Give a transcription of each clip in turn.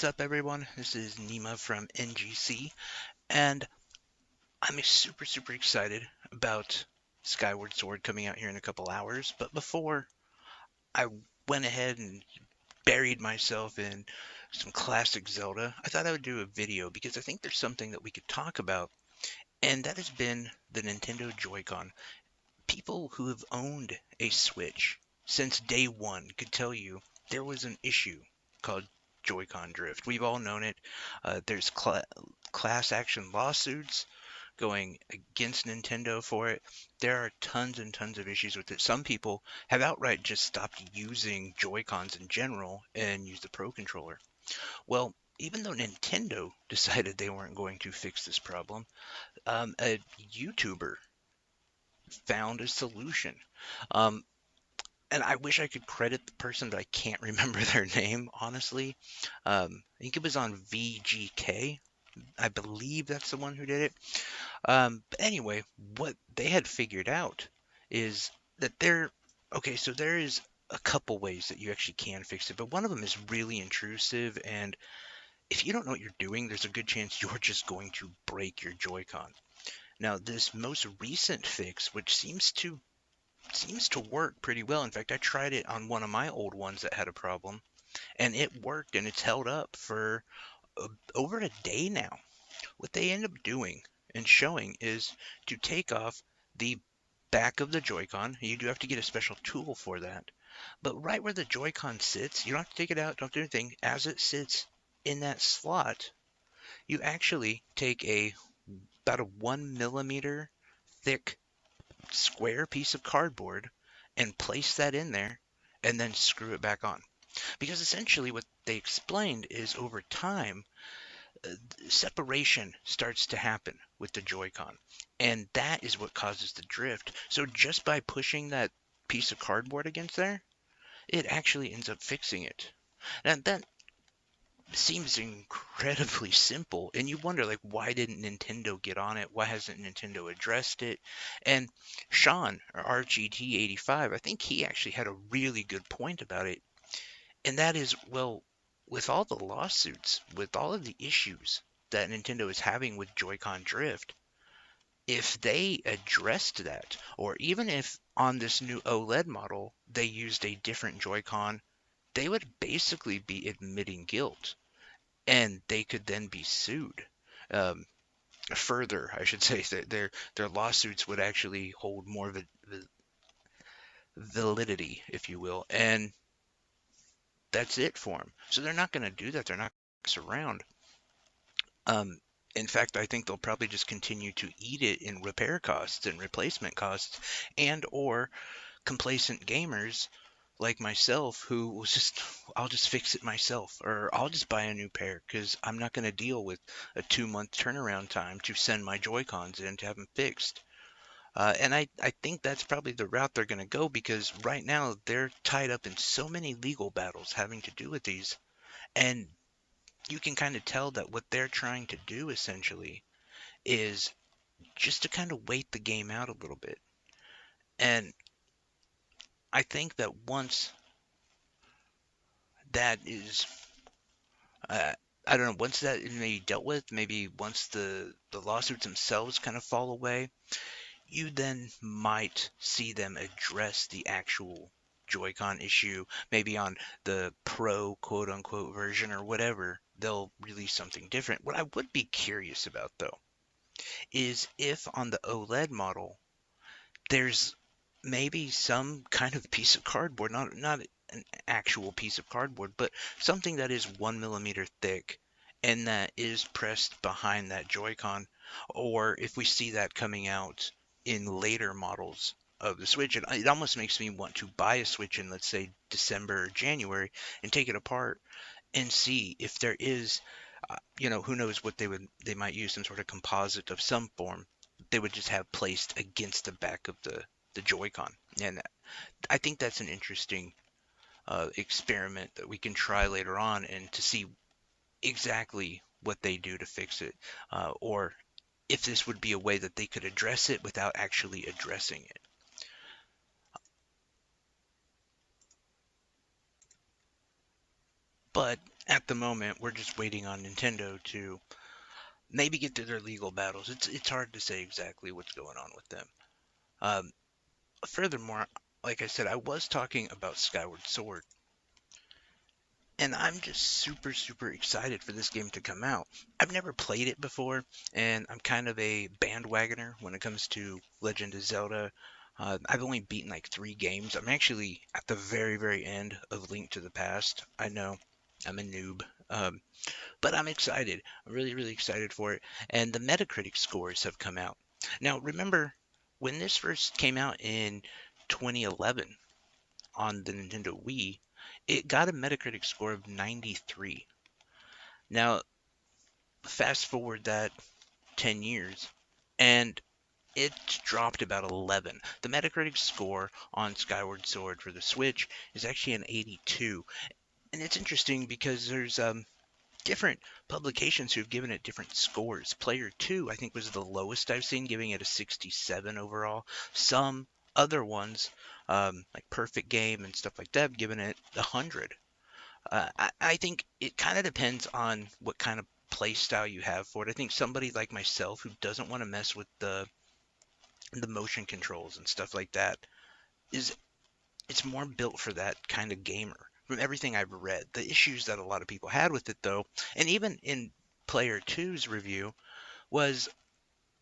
What's up, everyone? This is Nima from NGC, and I'm super excited about Skyward Sword coming out here in a couple hours. But before I went ahead and buried myself in some classic Zelda, I thought I would do a video because I think there's something that we could talk about, and that has been the Nintendo Joy-Con. People who have owned a Switch since day one could tell you there was an issue called Joy-Con drift. We've all known it. There's class action lawsuits going against Nintendo for it. There are tons and tons of issues with it. Some people have outright just stopped using Joy-Cons in general and use the Pro Controller. Well, even though Nintendo decided they weren't going to fix this problem, a YouTuber found a solution. Um, and I wish I could credit the person, but I can't remember their name, honestly. I think it was on VGK. I believe that's the one who did it. But anyway, what they had figured out is that okay, so there is a couple ways that you actually can fix it, but one of them is really intrusive, and if you don't know what you're doing, there's a good chance you're just going to break your Joy-Con. Now, this most recent fix, which seems to work pretty well. In fact, I tried it on one of my old ones that had a problem, and it worked, and it's held up for over a day now. What they end up doing and showing is to take off the back of the Joy-Con. You do have to get a special tool for that. But right where the Joy-Con sits, you don't have to take it out, don't do anything. As it sits in that slot, you actually take about a 1 millimeter thick square piece of cardboard and place that in there and then screw it back on. Because essentially what they explained is over time, separation starts to happen with the Joy-Con. And that is what causes the drift. So just by pushing that piece of cardboard against there, it actually ends up fixing it. Now that seems incredibly simple, and you wonder, like, why didn't Nintendo get on it? Why hasn't Nintendo addressed it? And Sean, or RGT85, I think he actually had a really good point about it, and that is, well, with all the lawsuits, with all of the issues that Nintendo is having with Joy-Con drift, if they addressed that, or even if on this new OLED model they used a different Joy-Con, they would basically be admitting guilt, and they could then be sued. Um, Further, I should say that their lawsuits would actually hold more validity, if you will, and that's it for them. So they're not going to do that. They're not going to mess around. Um, in fact, I think they'll probably just continue to eat it in repair costs and replacement costs, and or complacent gamers like myself who was just, I'll just fix it myself, or I'll just buy a new pair because I'm not going to deal with a 2 month turnaround time to send my Joy-Cons in to have them fixed. And I think that's probably the route they're going to go, because right now they're tied up in so many legal battles having to do with these. And you can kind of tell that what they're trying to do essentially is just to kind of wait the game out a little bit. And I think that once that is, I don't know, once that is maybe dealt with, maybe once the lawsuits themselves kind of fall away, you then might see them address the actual Joy-Con issue, maybe on the Pro quote unquote version or whatever. They'll release something different. What I would be curious about, though, is if on the OLED model there's maybe some kind of piece of cardboard, not an actual piece of cardboard, but something that is 1 millimeter thick and that is pressed behind that Joy-Con, or if we see that coming out in later models of the Switch. It almost makes me want to buy a Switch in, let's say, December or January, and take it apart and see if there is, who knows what they might use, some sort of composite of some form they would just have placed against the back of the Joy-Con. And I think that's an interesting experiment that we can try later on, and to see exactly what they do to fix it, or if this would be a way that they could address it without actually addressing it. But At the moment, we're just waiting on Nintendo to maybe get to their legal battles. It's hard to say exactly what's going on with them. Um, Furthermore, like I said, I was talking about Skyward Sword, and I'm just super excited for this game to come out. I've never played it before, and I'm kind of a bandwagoner when it comes to Legend of Zelda. I've only beaten like 3 games. I'm actually at the very end of Link to the Past. I know I'm a noob, but I'm excited. I'm really excited for it. And the Metacritic scores have come out. Now, remember when this first came out in 2011 on the Nintendo Wii, it got a Metacritic score of 93. Now, fast forward that 10 years, and it dropped about 11. The Metacritic score on Skyward Sword for the Switch is actually an 82. And it's interesting because there's different publications who've given it different scores. Player 2, I think, was the lowest I've seen, giving it a 67 overall. Some other ones, like Perfect Game and stuff like that, have given it 100. I think it kind of depends on what kind of play style you have for it. I think somebody like myself who doesn't want to mess with the motion controls and stuff like that is it's more built for that kind of gamer. From everything I've read, the issues that a lot of people had with it though, and even in Player Two's review, was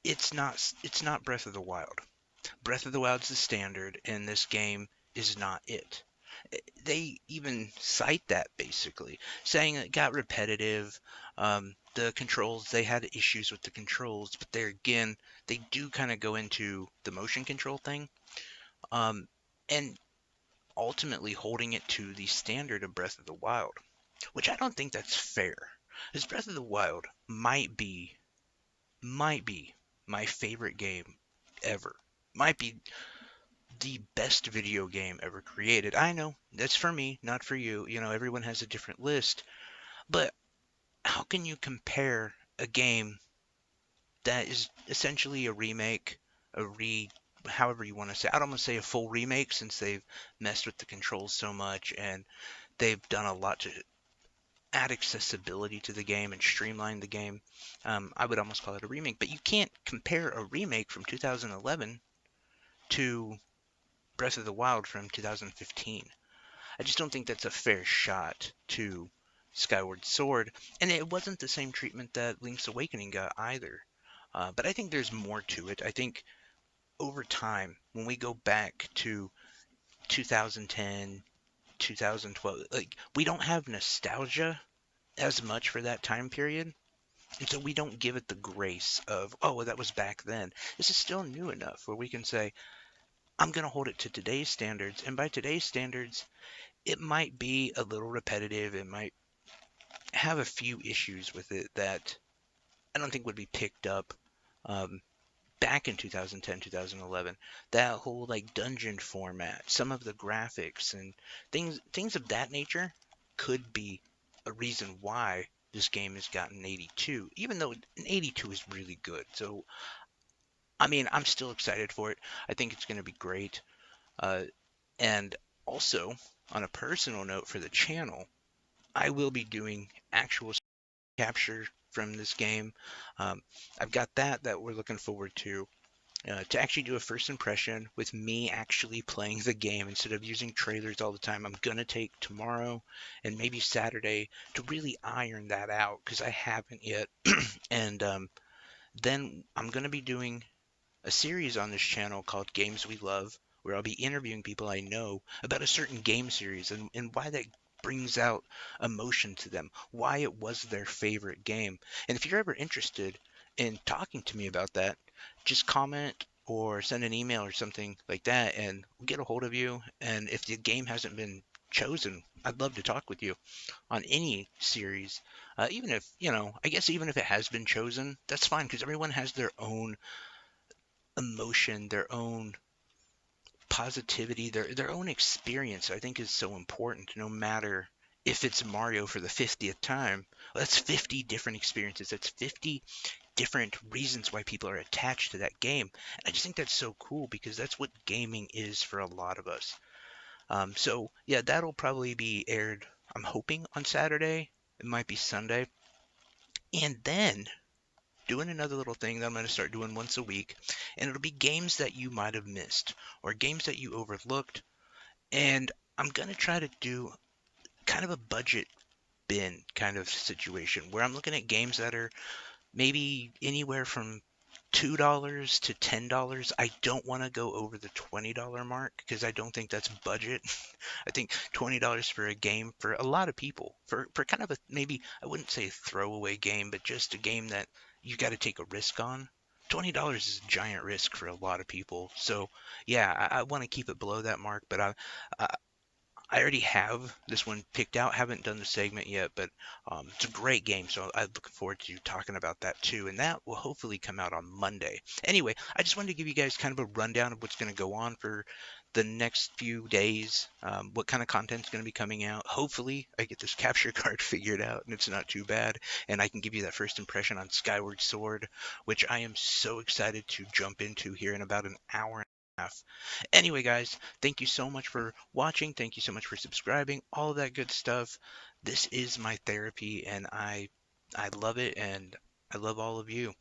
it's not Breath of the Wild. Breath of the Wild's the standard, and this game is not it. They even cite that basically, saying it got repetitive. The controls, they had issues with the controls, but there again, they do kind of go into the motion control thing. Um, and ultimately holding it to the standard of Breath of the Wild, which I don't think that's fair. Because Breath of the Wild might be my favorite game ever. Might be the best video game ever created. I know that's for me, not for you. You know, everyone has a different list. But how can you compare a game that is essentially a remake, a re however you want to say. I don't want to say a full remake since they've messed with the controls so much and they've done a lot to add accessibility to the game and streamline the game. I would almost call it a remake, but you can't compare a remake from 2011 to Breath of the Wild from 2015. I just don't think that's a fair shot to Skyward Sword, and it wasn't the same treatment that Link's Awakening got either. But I think there's more to it. I think over time, when we go back to 2010, 2012, like we don't have nostalgia as much for that time period. And so we don't give it the grace of, oh, well, that was back then. This is still new enough where we can say, I'm going to hold it to today's standards. And by today's standards, it might be a little repetitive. It might have a few issues with it that I don't think would be picked up um, back in 2010, 2011. That whole like dungeon format, some of the graphics and things of that nature could be a reason why this game has gotten 82, even though an 82 is really good. So, I mean, I'm still excited for it. I think it's going to be great. Uh, and also, on a personal note for the channel, I will be doing actual capture from this game. Um, I've got that we're looking forward to actually do a first impression with me actually playing the game instead of using trailers all the time. I'm going to take tomorrow and maybe Saturday to really iron that out because I haven't yet. And then I'm going to be doing a series on this channel called Games We Love, where I'll be interviewing people I know about a certain game series and why that brings out emotion to them, why it was their favorite game. And if you're ever interested in talking to me about that, just comment or send an email or something like that, and we'll get a hold of you. And if the game hasn't been chosen, I'd love to talk with you on any series. Even if, I guess even if it has been chosen, that's fine because everyone has their own emotion, their own positivity, their own experience, I think is so important. No matter if it's Mario for the 50th time, well, that's 50 different experiences. That's 50 different reasons why people are attached to that game. And I just think that's so cool because that's what gaming is for a lot of us. So yeah, that'll probably be aired, I'm hoping, on Saturday. It might be Sunday. And then doing another little thing that I'm going to start doing once a week. And it'll be games that you might have missed or games that you overlooked. And I'm going to try to do kind of a budget bin kind of situation where I'm looking at games that are maybe anywhere from $2 to $10. I don't want to go over the $20 mark because I don't think that's budget. I think $20 for a game for a lot of people, for kind of a maybe I wouldn't say a throwaway game, but just a game that you got to take a risk on. $20 is a giant risk for a lot of people. So yeah, I want to keep it below that mark, but I I already have this one picked out. Haven't done the segment yet, but it's a great game. So I'm looking forward to talking about that too. And that will hopefully come out on Monday. Anyway, I just wanted to give you guys kind of a rundown of what's going to go on for the next few days, what kind of content's going to be coming out. Hopefully, I get this capture card figured out and it's not too bad. And I can give you that first impression on Skyward Sword, which I am so excited to jump into here in about an hour and a half. Anyway, guys, thank you so much for watching. Thank you so much for subscribing. All of that good stuff. This is my therapy, and I love it, and I love all of you.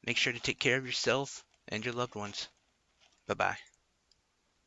Make sure to take care of yourself and your loved ones. Bye bye.